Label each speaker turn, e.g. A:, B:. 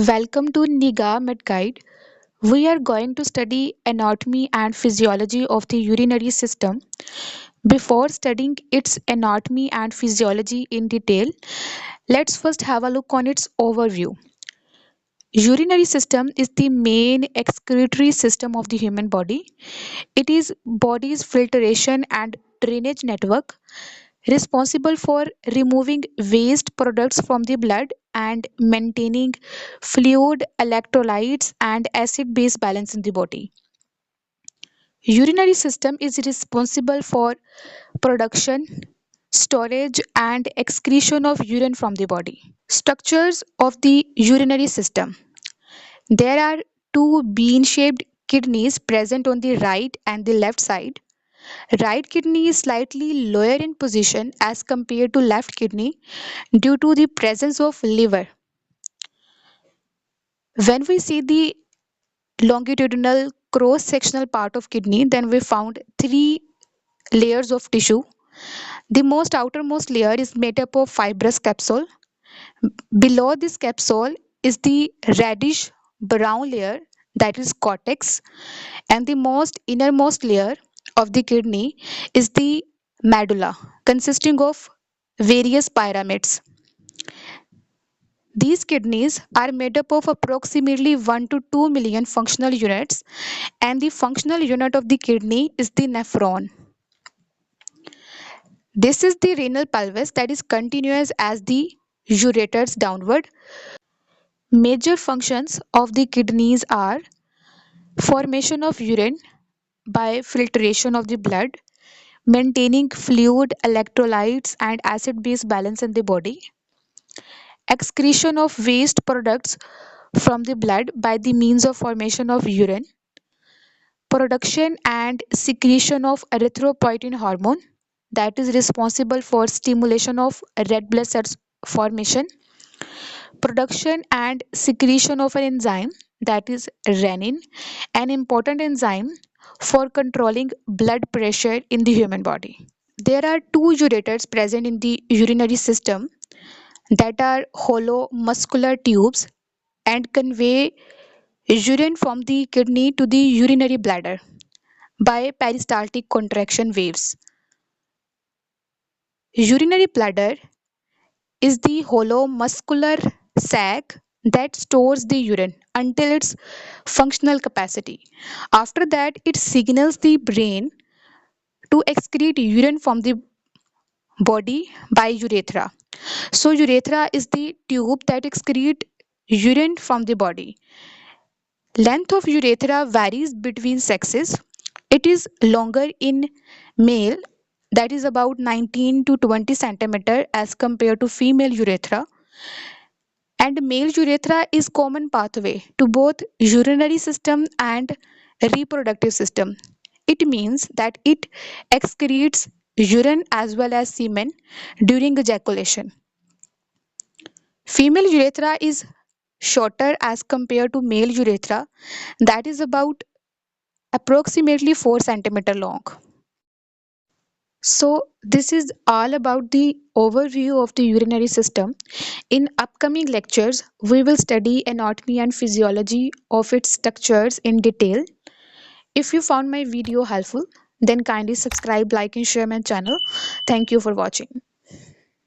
A: Welcome to Niga Med Guide. We are going to study anatomy and physiology of the urinary system. Before studying its anatomy and physiology in detail, let's first have a look on its overview. Urinary system is the main excretory system of the human body. It is body's filtration and drainage network responsible for removing waste products from the blood and maintaining fluid, electrolytes, and acid base balance in the body. Urinary system is responsible for production, storage, and excretion of urine from the body. Structures of the urinary system. There are two bean-shaped kidneys present on the right and the left side. Right kidney is slightly lower in position as compared to left kidney due to the presence of liver. When we see the longitudinal cross-sectional part of kidney, then we found three layers of tissue. The most outermost layer is made up of fibrous capsule. Below this capsule is the reddish brown layer, that is cortex, and the most innermost layer of the kidney is the medulla, consisting of various pyramids. These kidneys are made up of approximately 1 to 2 million functional units, and the functional unit of the kidney is the nephron. This is the renal pelvis that is continuous as the ureters downward. Major functions of the kidneys are formation of urine by filtration of the blood, maintaining fluid, electrolytes, and acid base balance in the body, excretion of waste products from the blood by the means of formation of urine, production and secretion of erythropoietin hormone that is responsible for stimulation of red blood cells formation, production and secretion of an enzyme that is renin, an important enzyme for controlling blood pressure in the human body. There are two ureters present in the urinary system that are hollow muscular tubes and convey urine from the kidney to the urinary bladder by peristaltic contraction waves. Urinary bladder is the hollow muscular sac that stores the urine until its functional capacity. After that, it signals the brain to excrete urine from the body by urethra. So, urethra is the tube that excretes urine from the body. Length of urethra varies between sexes. It is longer in male, that is about 19 to 20 centimeter as compared to female urethra, and male urethra is common pathway to both urinary system and reproductive system. It means that it excretes urine as well as semen during ejaculation. Female urethra is shorter as compared to male urethra, that is about approximately 4 centimeter long. So this is all about the overview of the urinary system. In upcoming lectures, we will study anatomy and physiology of its structures in detail. If you found my video helpful, then kindly subscribe, like and share my channel. Thank you for watching.